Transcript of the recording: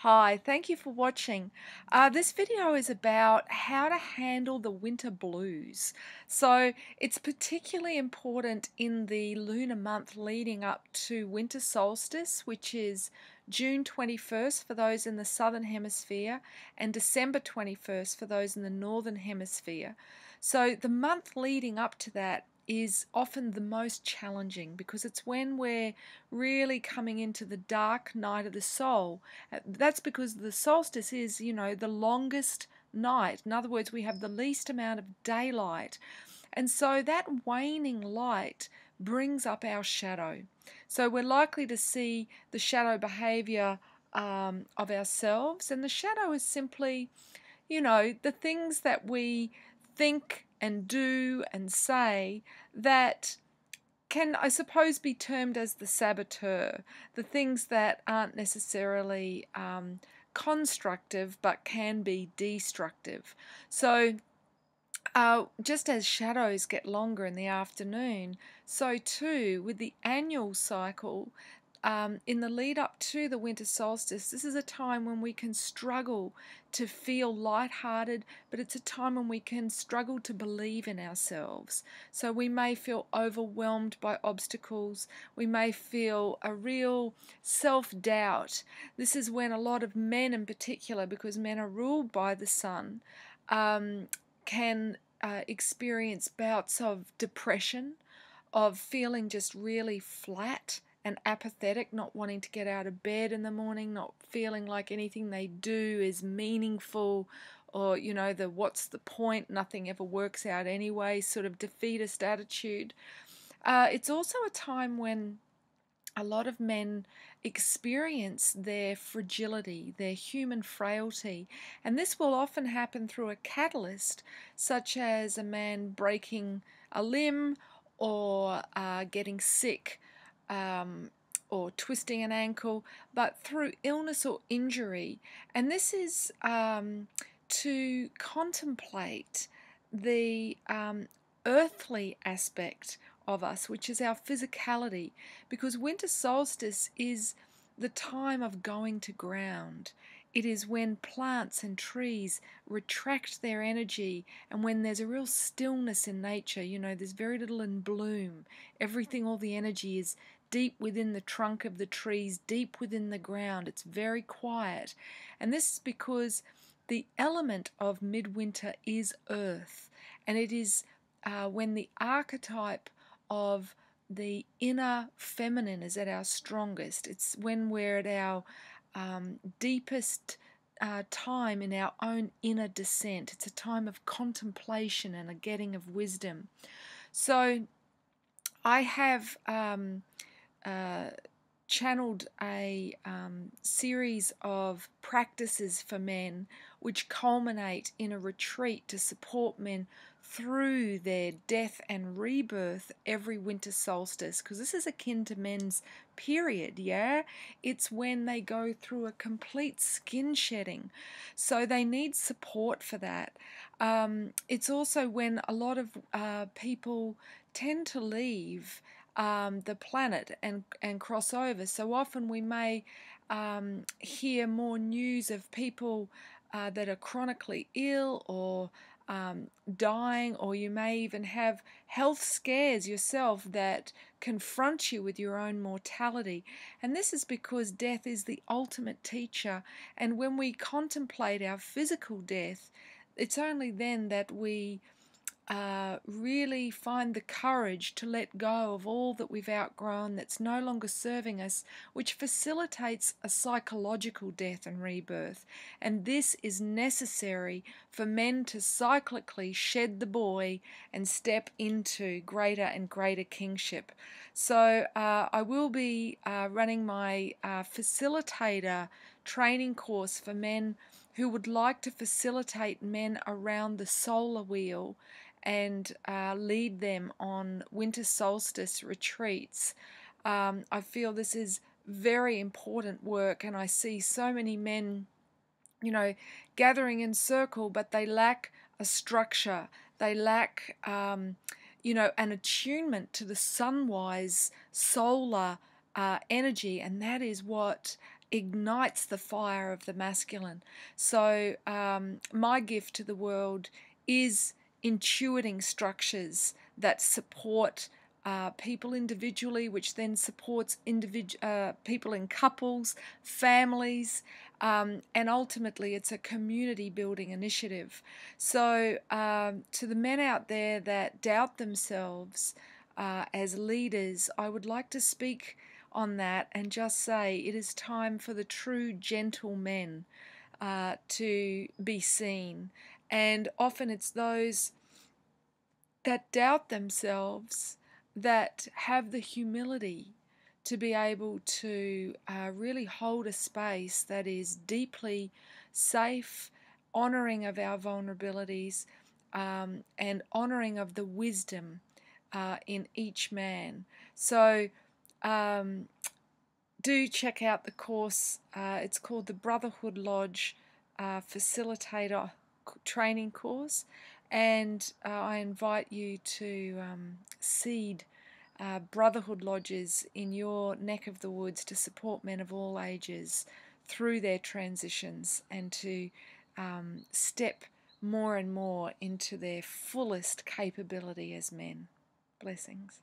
Hi, thank you for watching. This video is about how to handle the winter blues. So it's particularly important in the lunar month leading up to winter solstice, which is June 21st for those in the southern hemisphere and December 21st for those in the northern hemisphere. So the month leading up to that is often the most challenging because it's when we're really coming into the dark night of the soul. That's because the solstice is, the longest night. In other words, we have the least amount of daylight. And so that waning light brings up our shadow. So we're likely to see the shadow behavior of ourselves. And the shadow is simply, the things that we think and do and say that can, I suppose, be termed as the saboteur, the things that aren't necessarily constructive but can be destructive. So just as shadows get longer in the afternoon, so too with the annual cycle, in the lead up to the winter solstice, this is a time when we can struggle to feel lighthearted, but it's a time when we can struggle to believe in ourselves. So we may feel overwhelmed by obstacles. We may feel a real self-doubt. This is when a lot of men in particular, because men are ruled by the sun, can experience bouts of depression, of feeling just really flat and apathetic, not wanting to get out of bed in the morning, not feeling like anything they do is meaningful, or, the what's the point, nothing ever works out anyway, sort of defeatist attitude. It's also a time when a lot of men experience their fragility, their human frailty, and this will often happen through a catalyst, such as a man breaking a limb or getting sick, or twisting an ankle, but through illness or injury. And this is to contemplate the earthly aspect of us, which is our physicality, because winter solstice is the time of going to ground. It is when plants and trees retract their energy, and when there's a real stillness in nature. There's very little in bloom. Everything, all the energy is deep within the trunk of the trees, deep within the ground. It's very quiet. And this is because the element of midwinter is earth, and it is when the archetype of the inner feminine is at our strongest. It's when we're at our deepest time in our own inner descent. It's a time of contemplation and a getting of wisdom. So I have channeled a series of practices for men which culminate in a retreat to support men through their death and rebirth every winter solstice, because this is akin to men's period. It's when they go through a complete skin shedding, so they need support for that. It's also when a lot of people tend to leave the planet and cross over. So often we may hear more news of people that are chronically ill or dying, or you may even have health scares yourself that confront you with your own mortality. And this is because death is the ultimate teacher, and when we contemplate our physical death, it's only then that we really find the courage to let go of all that we've outgrown that's no longer serving us, which facilitates a psychological death and rebirth. And this is necessary for men to cyclically shed the boy and step into greater and greater kingship. So I will be running my Facilitator training course for men who would like to facilitate men around the solar wheel and lead them on winter solstice retreats. I feel this is very important work, and I see so many men, gathering in circle, but they lack a structure. They lack, an attunement to the sunwise solar energy, and that is what ignites the fire of the masculine. So my gift to the world is intuiting structures that support people individually, which then supports people in couples, families, and ultimately it's a community building initiative. So to the men out there that doubt themselves as leaders, I would like to speak on that and just say it is time for the true gentlemen to be seen. And often it's those that doubt themselves that have the humility to be able to really hold a space that is deeply safe, honoring of our vulnerabilities, and honoring of the wisdom in each man. So do check out the course. It's called the Brotherhood Lodge Facilitator training course, and I invite you to seed Brotherhood Lodges in your neck of the woods to support men of all ages through their transitions and to step more and more into their fullest capability as men. Blessings.